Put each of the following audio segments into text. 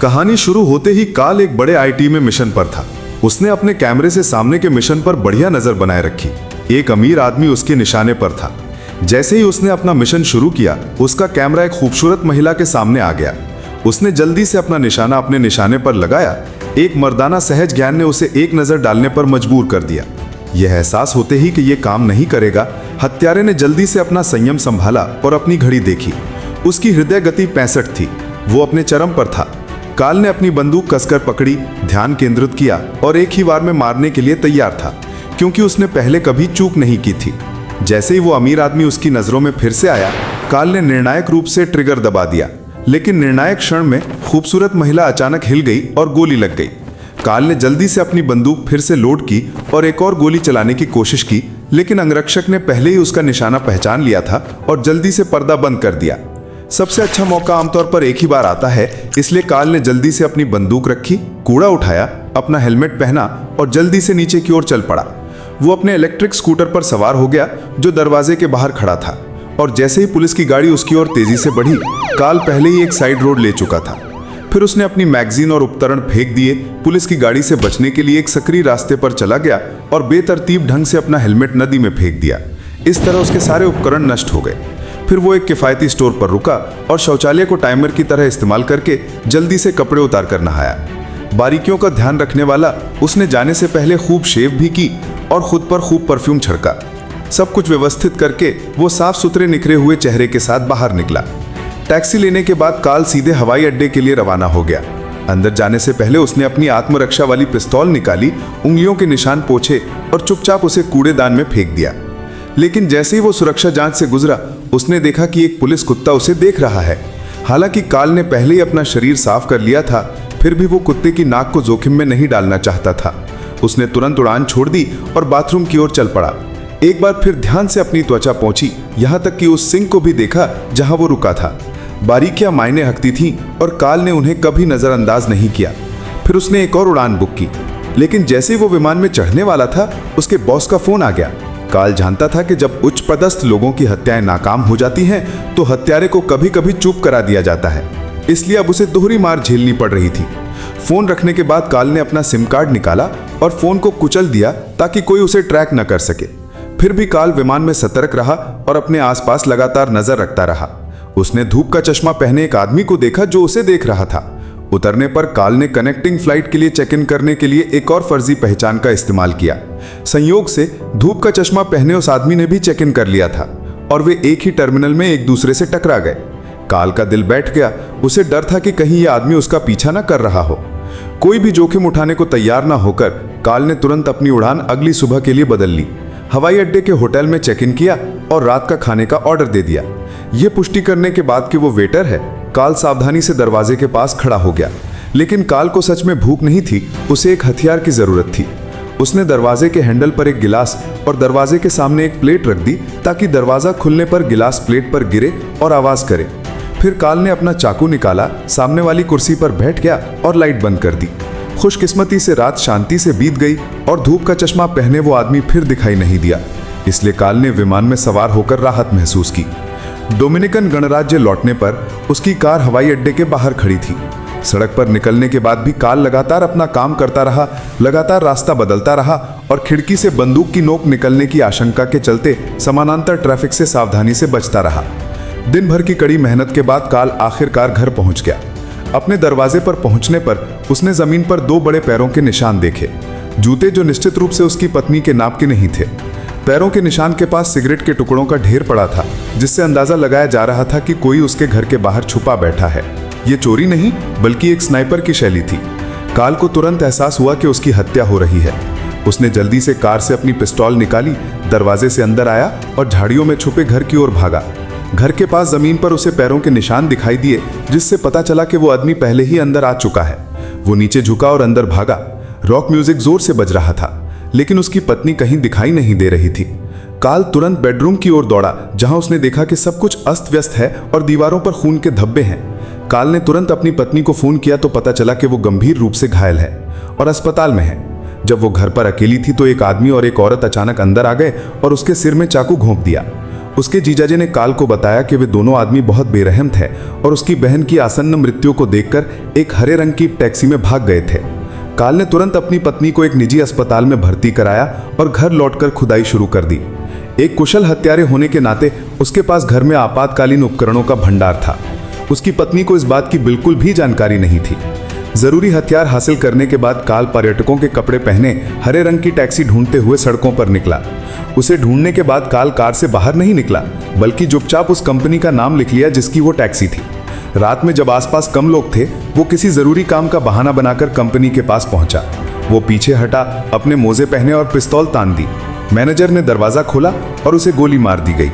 कहानी शुरू होते ही काल एक बड़े आईटी में मिशन पर था। उसने अपने कैमरे से सामने के मिशन पर बढ़िया नजर बनाए रखी। एक अमीर आदमी उसके निशाने पर था। जैसे ही उसने अपना मिशन शुरू किया, उसका कैमरा एक खूबसूरत महिला के सामने आ गया। उसने जल्दी से अपना निशाना अपने निशाने पर लगाया। एक मर्दाना सहज ज्ञान ने उसे एक नजर डालने पर मजबूर कर दिया। यह एहसास होते ही कि यह काम नहीं करेगा, हत्यारे ने जल्दी से अपना संयम संभाला और अपनी घड़ी देखी। उसकी हृदय गति 65 थी। वो अपने चरम पर था। काल ने अपनी बंदूक कसकर पकड़ी, ध्यान केंद्रित किया और एक ही बार में मारने के लिए तैयार था, क्योंकि उसने पहले कभी चूक नहीं की थी। जैसे ही वो अमीर आदमी उसकी नजरों में फिर से आया, काल ने निर्णायक रूप से ट्रिगर दबा दिया। लेकिन निर्णायक क्षण में खूबसूरत महिला अचानक हिल गई और गोली लग गई। काल ने जल्दी से अपनी बंदूक फिर से लोड की और एक और गोली चलाने की कोशिश की, लेकिन अंगरक्षक ने पहले ही उसका निशाना पहचान लिया था और जल्दी से पर्दा बंद कर दिया। सबसे अच्छा मौका आमतौर पर एक ही बार आता है, इसलिए काल ने जल्दी से अपनी बंदूक रखी, कूड़ा उठाया, अपना हेलमेट पहना और जल्दी से नीचे की ओर चल पड़ा। वो अपने इलेक्ट्रिक स्कूटर पर सवार हो गया जो दरवाजे के बाहर खड़ा था, और जैसे ही पुलिस की गाड़ी उसकी ओर तेजी से बढ़ी, काल पहले ही एक साइड रोड ले चुका था। फिर उसने अपनी मैगजीन और उपकरण फेंक दिए, पुलिस की गाड़ी से बचने के लिए एक सक्रिय रास्ते पर चला गया और बेतरतीब ढंग से अपना हेलमेट नदी में फेंक दिया। इस तरह उसके सारे उपकरण नष्ट हो गए। फिर वो एक किफ़ायती स्टोर पर रुका और शौचालय को टाइमर की तरह इस्तेमाल करके जल्दी से कपड़े उतार कर नहाया। बारीकियों का ध्यान रखने वाला उसने जाने से पहले खूब शेव भी की और खुद पर खूब परफ्यूम छिड़का। सब कुछ व्यवस्थित करके वो साफ सुथरे निखरे हुए चेहरे के साथ बाहर निकला। टैक्सी लेने के बाद काल सीधे हवाई अड्डे के लिए रवाना हो गया। अंदर जाने से पहले उसने अपनी आत्मरक्षा वाली पिस्तौल निकाली, उंगलियों के निशान पोंछे और चुपचाप उसे कूड़ेदान में फेंक दिया। लेकिन जैसे ही वो सुरक्षा जांच से गुजरा, उसने देखा कि एक पुलिस कुत्ता उसे देख रहा है। हालांकि काल ने पहले ही अपना शरीर साफ कर लिया था, फिर भी वो कुत्ते की नाक को जोखिम में नहीं डालना चाहता था। उसने तुरंत उड़ान छोड़ दी और बाथरूम की ओर चल पड़ा। एक बार फिर ध्यान से अपनी त्वचा पोंछी, यहाँ तक कि उस सिंक को भी देखा जहां वो रुका था। बारीकियां मायने रखती थीं और काल ने उन्हें कभी नजरअंदाज नहीं किया। फिर उसने एक और उड़ान बुक की, लेकिन जैसे ही वो विमान में चढ़ने वाला था, उसके बॉस का फोन आ गया। काल जानता था कि जब उच्च पदस्थ लोगों की हत्याएं नाकाम हो जाती हैं, तो हत्यारे को कभी कभी चुप करा दिया जाता है, इसलिए अब उसे दोहरी मार झेलनी पड़ रही थी। फोन रखने के बाद काल ने अपना सिम कार्ड निकाला और फोन को कुचल दिया ताकि कोई उसे ट्रैक न कर सके। फिर भी काल विमान में सतर्क रहा और अपने आसपास लगातार नजर रखता रहा। उसने धूप का चश्मा पहने एक आदमी को देखा जो उसे देख रहा था। उतरने पर काल ने कनेक्टिंग फ्लाइट के लिए चेक इन करने के लिए एक और फर्जी पहचान का इस्तेमाल किया। संयोग से धूप का चश्मा पहने उस आदमी ने भी चेक इन कर लिया था और वे एक ही टर्मिनल में एक दूसरे से टकरा गए। काल का दिल बैठ गया। उसे डर था कि कहीं यह आदमी उसका पीछा न कर रहा हो। कोई भी जोखिम उठाने को तैयार न होकर काल ने तुरंत अपनी उड़ान अगली सुबह के लिए बदल ली। हवाई अड्डे के होटल में चेक इन किया और रात का खाने का ऑर्डर दे दिया। यह पुष्टि करने के बाद कि वो वेटर है, काल सावधानी से दरवाजे के पास खड़ा हो गया। लेकिन काल को सच में भूख नहीं थी, उसे एक हथियार की जरूरत थी। उसने दरवाजे के हैंडल पर एक गिलास और दरवाजे के सामने एक प्लेट रख दी ताकि दरवाजा खुलने पर गिलास प्लेट पर गिरे और आवाज करे। फिर काल ने अपना चाकू निकाला, सामने वाली कुर्सी पर बैठ गया और लाइट बंद कर दी। खुशकिस्मती से रात शांति से बीत गई और धूप का चश्मा पहने वो आदमी फिर दिखाई नहीं दिया, इसलिए काल ने विमान में सवार होकर राहत महसूस की। डोमिनिकन गणराज्य लौटने पर उसकी कार हवाई अड्डे के बाहर खड़ी थी। सड़क पर निकलने के बाद भी काल लगातार अपना काम करता रहा, लगातार रास्ता बदलता रहा और खिड़की से बंदूक की नोक निकलने की आशंका के चलते समानांतर ट्रैफिक से सावधानी से बचता रहा। दिन भर की कड़ी मेहनत के बाद काल आखिरकार घर पहुंच गया। अपने दरवाजे पर पहुंचने पर उसने जमीन पर 2 बड़े पैरों के निशान देखे, जूते जो निश्चित रूप से उसकी पत्नी के नाप के नहीं थे। पैरों के निशान के पास सिगरेट के टुकड़ों का ढेर पड़ा था, जिससे अंदाजा लगाया जा रहा था कि कोई उसके घर के बाहर छुपा बैठा है। ये चोरी नहीं बल्कि एक स्नाइपर की शैली थी। काल को तुरंत एहसास हुआ कि उसकी हत्या हो रही है। उसने जल्दी से कार से अपनी पिस्तौल निकाली, दरवाजे से अंदर आया और झाड़ियों में छुपे घर की ओर भागा। घर के पास जमीन पर उसे पैरों के निशान दिखाई दिए, जिससे पता चला कि वो आदमी पहले ही अंदर आ चुका है। वो नीचे झुका और अंदर भागा। रॉक म्यूजिक जोर से बज रहा था, लेकिन उसकी पत्नी कहीं दिखाई नहीं दे रही थी। काल तुरंत बेडरूम की ओर दौड़ा, जहां उसने देखा कि सब कुछ अस्त व्यस्त है और दीवारों पर खून के धब्बे हैं। काल ने तुरंत अपनी पत्नी को फोन किया तो पता चला कि वो गंभीर रूप से घायल है और अस्पताल में है। जब वो घर पर अकेली थी तो एक आदमी और एक औरत अचानक अंदर आ गए और उसके सिर में चाकू घोंप दिया। उसके जीजाजी ने काल को बताया कि वे दोनों आदमी बहुत बेरहम थे और उसकी बहन की आसन्न मृत्यु को देखकर एक हरे रंग की टैक्सी में भाग गए थे। काल ने तुरंत अपनी पत्नी को एक निजी अस्पताल में भर्ती कराया और घर लौटकर खुदाई शुरू कर दी। एक कुशल हत्यारे होने के नाते उसके पास घर में आपातकालीन उपकरणों का भंडार था। उसकी पत्नी को इस बात की बिल्कुल भी जानकारी नहीं थी। जरूरी हथियार हासिल करने के बाद काल पर्यटकों के कपड़े पहने हरे रंग की टैक्सी ढूंढते हुए सड़कों पर निकला। उसे ढूंढने के बाद काल कार से बाहर नहीं निकला, बल्कि चुपचाप उस कंपनी का नाम लिख लिया जिसकी वो टैक्सी थी। रात में जब आसपास कम लोग थे, वो किसी जरूरी काम का बहाना बनाकर कंपनी के पास पहुंचा। वो पीछे हटा, अपने मोजे पहने और पिस्तौल तान दी। मैनेजर ने दरवाजा खोला और उसे गोली मार दी गई।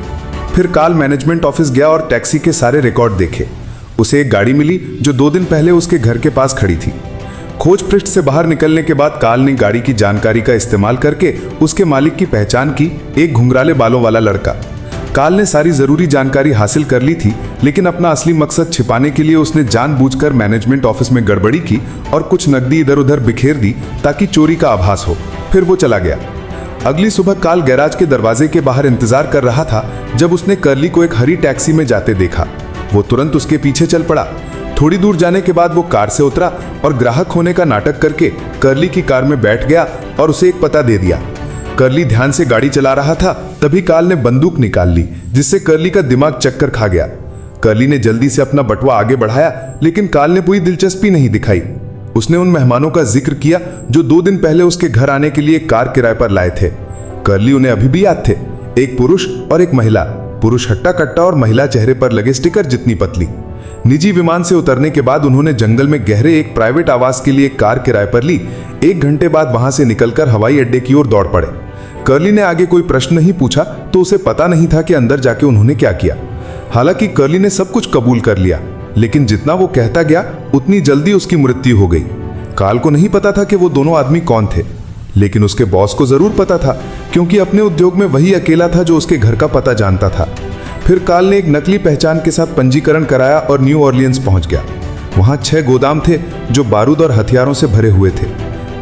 फिर काल मैनेजमेंट ऑफिस गया और टैक्सी के सारे रिकॉर्ड देखे। उसे एक गाड़ी मिली जो 2 दिन पहले उसके घर के पास खड़ी थी। खोज पृष्ठ से बाहर निकलने के बाद काल ने गाड़ी की जानकारी का इस्तेमाल करके उसके मालिक की पहचान की, एक घुंघराले बालों वाला लड़का। काल ने सारी जरूरी जानकारी हासिल कर ली थी, लेकिन अपना असली मकसद छिपाने के लिए उसने जानबूझकर मैनेजमेंट ऑफिस में गड़बड़ी की और कुछ नकदी इधर उधर बिखेर दी ताकि चोरी का आभास हो। फिर वो चला गया। अगली सुबह काल गैराज के दरवाजे के बाहर इंतजार कर रहा था जब उसने कर्ली को एक हरी टैक्सी में जाते देखा। वो तुरंत उसके पीछे चल पड़ा। थोड़ी दूर जाने के बाद वो कार से उतरा और ग्राहक होने का नाटक करके कर्ली की कार में बैठ गया और उसे एक पता दे दिया। कर्ली ध्यान से गाड़ी चला रहा था, तभी काल ने बंदूक निकाल ली, जिससे कर्ली का दिमाग चक्कर खा गया। कर्ली ने जल्दी से अपना बटुआ आगे बढ़ाया, लेकिन काल ने कोई दिलचस्पी नहीं दिखाई। उसने उन मेहमानों का जिक्र किया जो 2 दिन पहले उसके घर आने के लिए कार किराए पर लाए थे। कर्ली उन्हें अभी भी याद थे, एक पुरुष और एक महिला। पुरुष हट्टा कट्टा और महिला चेहरे पर लगे स्टिकर जितनी पतली। निजी विमान से उतरने के बाद उन्होंने जंगल में गहरे एक प्राइवेट आवास के लिए कार किराए पर ली। 1 घंटे बाद वहां से निकलकर हवाई अड्डे की ओर दौड़ पड़े। कर्ली ने आगे कोई प्रश्न नहीं पूछा, तो उसे पता नहीं था कि अंदर जाके उन्होंने क्या किया। हालांकि कर्ली ने सब कुछ कबूल कर लिया, लेकिन जितना वो कहता गया उतनी जल्दी उसकी मृत्यु हो गई। काल को नहीं पता था कि वो दोनों आदमी कौन थे, लेकिन उसके बॉस को जरूर पता था, क्योंकि अपने उद्योग में वही अकेला था जो उसके घर का पता जानता था। फिर काल ने एक नकली पहचान के साथ पंजीकरण कराया और न्यू ऑरलियंस पहुंच गया। वहां 6 गोदाम थे जो बारूद और हथियारों से भरे हुए थे।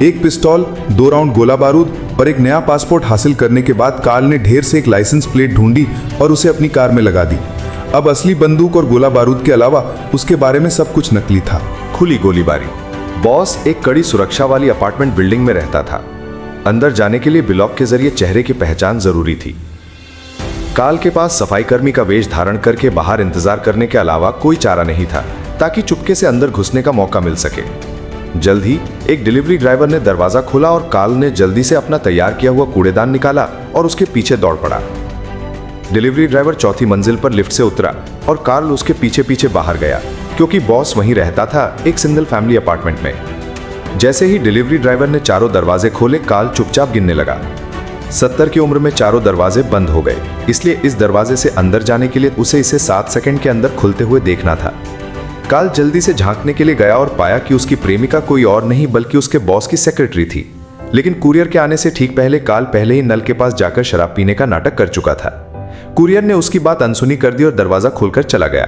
1 पिस्तौल, 2 राउंड गोला बारूद और एक नया पासपोर्ट हासिल करने के बाद काल ने ढेर से एक लाइसेंस प्लेट ढूंढी और उसे अपनी कार में लगा दी। अब असली बंदूक और गोला बारूद के अलावा उसके बारे में सब कुछ नकली था। खुली गोलीबारी। बॉस एक कड़ी सुरक्षा वाली अपार्टमेंट बिल्डिंग में रहता था। अंदर जाने के लिए ब्लॉक के जरिए चेहरे की पहचान जरूरी थी। काल के पास सफाई कर्मी का वेश धारण करके बाहर इंतजार करने के अलावा कोई चारा नहीं था, ताकि चुपके से अंदर घुसने का मौका मिल सके। जल्द ही एक डिलीवरी ड्राइवर ने दरवाजा खोला और काल ने जल्दी से अपना तैयार किया हुआ कूड़ेदान निकाला और उसके पीछे दौड़ पड़ा। डिलीवरी ड्राइवर 4थी मंजिल पर लिफ्ट से उतरा और काल उसके पीछे पीछे बाहर गया, क्योंकि बॉस वहीं रहता था, एक सिंगल फैमिली अपार्टमेंट में। जैसे ही डिलीवरी ड्राइवर ने चारों दरवाजे खोले, काल चुपचाप गिनने लगा। 70 की उम्र में चारों दरवाजे बंद हो गए, इसलिए इस दरवाजे से अंदर जाने के लिए उसे इसे 7 सेकंड के अंदर खुलते हुए देखना था। काल जल्दी से झांकने के लिए गया और पाया कि उसकी प्रेमिका कोई और नहीं बल्कि उसके बॉस की सेक्रेटरी थी। लेकिन कुरियर के आने से ठीक पहले काल पहले ही नल के पास जाकर शराब पीने का नाटक कर चुका था। कुरियर ने उसकी बात अनसुनी कर दी और दरवाजा खोलकर चला गया।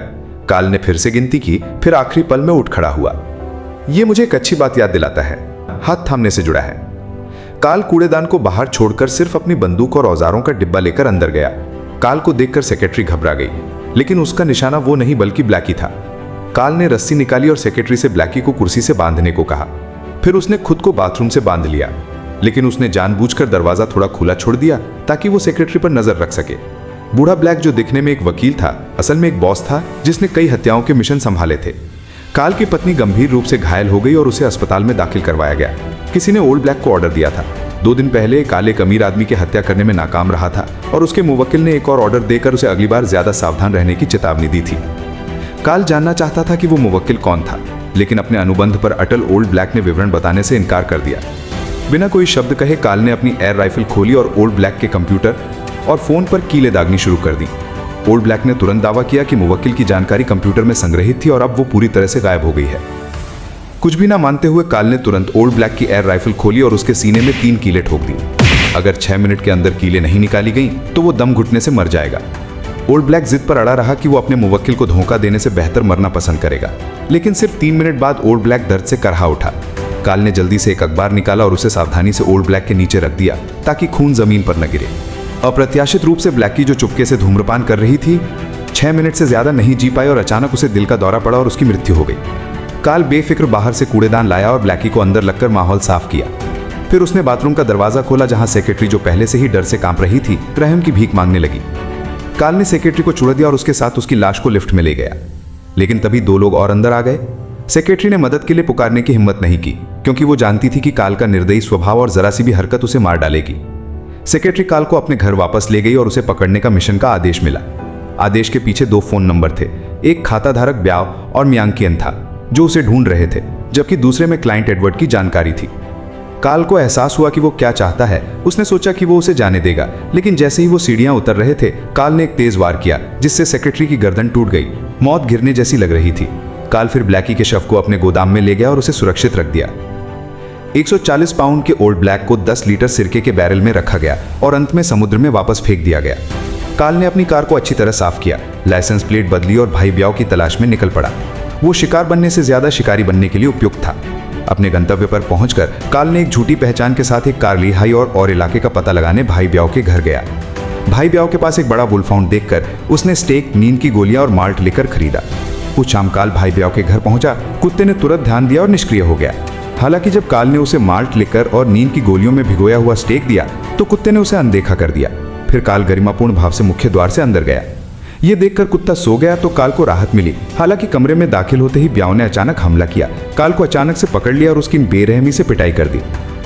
काल ने फिर से गिनती की, फिर आखिरी पल में उठ खड़ा हुआ। यह मुझे एक अच्छी बात याद दिलाता है, हाथ थामने से जुड़ा है। काल कूड़ेदान को बाहर छोड़कर सिर्फ अपनी बंदूक और औजारों का डिब्बा लेकर अंदर गया। काल को देखकर सेक्रेटरी घबरा गई, लेकिन उसका निशाना वो नहीं बल्कि ब्लैकी था। काल ने रस्सी निकाली और सेक्रेटरी से ब्लैकी को कुर्सी से बांधने को कहा। फिर उसने खुद को बाथरूम से बांध लिया, लेकिन उसने जानबूझकर दरवाजा थोड़ा खुला छोड़ दिया ताकि वो सेक्रेटरी पर नजर रख सके। बूढ़ा ब्लैक, जो दिखने में एक वकील था, असल में एक बॉस था जिसने कई हत्याओं के मिशन संभाले थे। काल की पत्नी गंभीर रूप से घायल हो गई और उसे अस्पताल में दाखिल करवाया गया। किसी ने ओल्ड ब्लैक को ऑर्डर दिया था। 2 दिन पहले काल एक अमीर आदमी की हत्या करने में नाकाम रहा था और उसके मुवक्किल ने एक और ऑर्डर देकर उसे अगली बार ज्यादा सावधान रहने की चेतावनी दी थी। काल जानना चाहता था कि वो मुवक्किल कौन था, लेकिन अपने अनुबंध पर अटल ओल्ड ब्लैक ने विवरण बताने से इनकार कर दिया। बिना कोई शब्द कहे काल ने अपनी एयर राइफल खोली और ओल्ड ब्लैक के कंप्यूटर और फोन पर कीलें दागनी शुरू कर दी। ओल्ड ब्लैक ने तुरंत दावा किया कि मुवक्किल की जानकारी कंप्यूटर में संग्रहित थी और अब वो पूरी तरह से गायब हो गई है। कुछ भी ना मानते हुए काल ने तुरंत ओल्ड ब्लैक की एयर राइफल खोली और उसके सीने में 3 कीलें ठोक दी। अगर 6 मिनट के अंदर कीलें नहीं निकाली गई तो वो दम घुटने से मर जाएगा। ओल्ड ब्लैक जिद पर अड़ा रहा कि वो अपने मुवक्किल को धोखा देने से बेहतर मरना पसंद करेगा, लेकिन सिर्फ 3 मिनट बाद ओल्ड ब्लैक दर्द से करहा उठा। काल ने जल्दी से एक अखबार निकाला और उसे सावधानी से ओल्ड ब्लैक के नीचे रख दिया ताकि खून जमीन पर न गिरे। अप्रत्याशित रूप से ब्लैकी जो चुपके से धूम्रपान कर रही थी 6 मिनट से ज्यादा नहीं जी पाई और अचानक उसे दिल का दौरा पड़ा और उसकी मृत्यु हो गई। काल बेफिक्र बाहर से कूड़ेदान लाया और ब्लैकी को अंदर लगकर माहौल साफ किया। फिर उसने बाथरूम का दरवाजा खोला जहां सेक्रेटरी, जो पहले से ही डर से कांप रही थी, रहम की भीख मांगने लगी। काल ने सेक्रेटरी को छुड़ा दिया और उसके साथ उसकी लाश को लिफ्ट में ले गया। लेकिन तभी 2 लोग और अंदर आ गए। सेक्रेटरी ने मदद के लिए पुकारने की हिम्मत नहीं की, क्योंकि वो जानती थी कि काल का निर्दयी स्वभाव और जरा सी भी हरकत उसे मार डालेगी। सेक्रेटरी काल को अपने घर वापस ले गई और उसे पकड़ने का मिशन का आदेश मिला। आदेश के पीछे 2 फोन नंबर थे। एक खाताधारक ब्याव और मियांकियन था, जो उसे ढूंढ रहे थे, जबकि दूसरे में क्लाइंट एडवर्ड की जानकारी थी। काल को एहसास हुआ कि वो क्या चाहता है। उसने सोचा कि वो उसे जाने देगा, लेकिन जैसे ही वो सीढ़ियां उतर रहे थे, काल ने एक तेज वार किया, जिससे सेक्रेटरी की गर्दन टूट गई। मौत गिरने जैसी लग रही थी। काल फिर ब्लैकी के शव को अपने गोदाम में ले गया और उसे सुरक्षित रख दिया। 140 पाउंड के ओल्ड ब्लैक को 10 लीटर सिरके के बैरल में रखा गया और अंत में समुद्र में वापस फेंक दिया गया। काल ने अपनी कार को अच्छी तरह साफ किया, लाइसेंस प्लेट बदली और भाई ब्याव की तलाश में निकल पड़ा। वो शिकार बनने से ज्यादा शिकारी बनने के लिए उपयुक्त था। अपने गंतव्य पर पहुंचकर काल ने एक झूठी पहचान के साथ एक कार ली हाई और इलाके का पता लगाने भाई ब्याव के घर गया। भाई ब्याव के पास एक बड़ा वुल्फाउंड देखकर उसने स्टेक, नींद की गोलियां और माल्ट लेकर खरीदा। कुछ शाम काल भाई ब्याव के घर पहुंचा। कुत्ते ने तुरंत ध्यान दिया और निष्क्रिय हो गया। हालांकि जब काल ने उसे माल्ट लेकर और नींद की गोलियों में भिगोया हुआ स्टेक दिया, तो कुत्ते ने उसे अनदेखा कर दिया। फिर काल गरिमापूर्ण भाव से मुख्य द्वार से अंदर गया। ये देखकर कुत्ता सो गया तो काल को राहत मिली। हालांकि कमरे में दाखिल होते ही ब्याव ने अचानक हमला किया। काल को अचानक से पकड़ लिया और उसकी बेरहमी से पिटाई कर दी।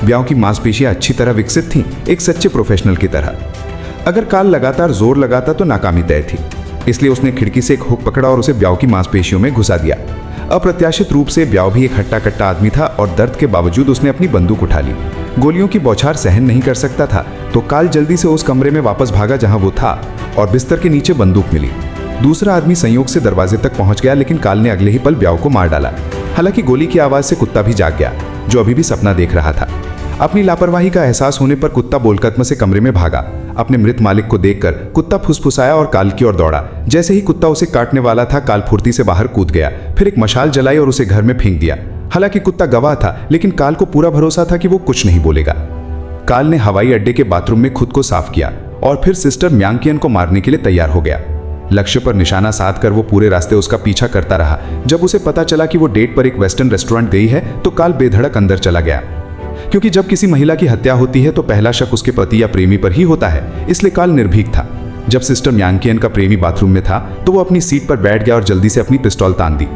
ब्याव की मांसपेशियां अच्छी तरह विकसित थीं, एक सच्चे प्रोफेशनल की तरह। अगर काल लगातार जोर लगाता तो नाकामी तय थी, इसलिए उसने खिड़की से एक हुक पकड़ा और उसे ब्याव की मांसपेशियों में घुसा दिया। अप्रत्याशित रूप से ब्याव भी एक हट्टा कट्टा आदमी था और दर्द के बावजूद उसने अपनी बंदूक उठा ली। गोलियों की बौछार सहन नहीं कर सकता था, तो काल जल्दी से उस कमरे में वापस भागा जहां वो था और बिस्तर के नीचे बंदूक मिली। दूसरा आदमी संयोग से दरवाजे तक पहुंच गया, लेकिन काल ने अगले ही पल ब्याव को मार डाला। हालांकि गोली की आवाज से कुत्ता भी जाग गया, जो अभी भी सपना देख रहा था। अपनी लापरवाही का एहसास होने पर कुत्ता बोलकत्म से कमरे में भागा। अपने मृत मालिक को देखकर कुत्ता फुसफुसाया और काल की ओर दौड़ा। जैसे ही कुत्ता उसे काटने वाला था, काल फुर्ती से बाहर कूद गया, फिर एक मशाल जलाई और उसे घर में फेंक दिया। हालांकि कुत्ता गवाह था, लेकिन काल को पूरा भरोसा था कि वो कुछ नहीं बोलेगा। काल ने हवाई अड्डे के बाथरूम में खुद को साफ किया और फिर सिस्टर मियांकियन को मारने के लिए तैयार हो गया। लक्ष्य पर निशाना साध कर वो पूरे रास्ते उसका पीछा करता रहा। जब उसे पता चला कि वो डेट पर एक वेस्टर्न रेस्टोरेंट गई है, तो काल बेधड़क अंदर चला गया। क्योंकि जब किसी महिला की हत्या होती है तो पहला शक उसके पति या प्रेमी पर ही होता है, इसलिए काल निर्भीक था। जब सिस्टर मियांकियन का प्रेमी बाथरूम में था, तो वो अपनी सीट पर बैठ गया और जल्दी से अपनी पिस्तौल तान दी।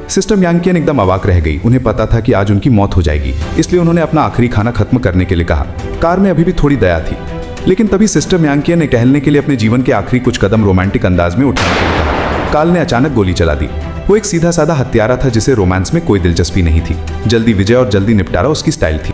सिस्टर मियांकियन एकदम अवाक रह गई। उन्हें पता था कि आज उनकी मौत हो जाएगी, इसलिए उन्होंने अपना आखिरी खाना खत्म करने के लिए कहा। कार में अभी भी थोड़ी दया थी, लेकिन तभी सिस्टर मियांकियन ने टहलने के लिए अपने जीवन के आखिरी कुछ कदम रोमांटिक अंदाज में उठाने के लिए कहा। काल ने अचानक गोली चला दी। वो एक सीधा साधा हत्यारा था जिसे रोमांस में कोई दिलचस्पी नहीं थी। जल्दी विजय और जल्दी निपटारा उसकी स्टाइल थी।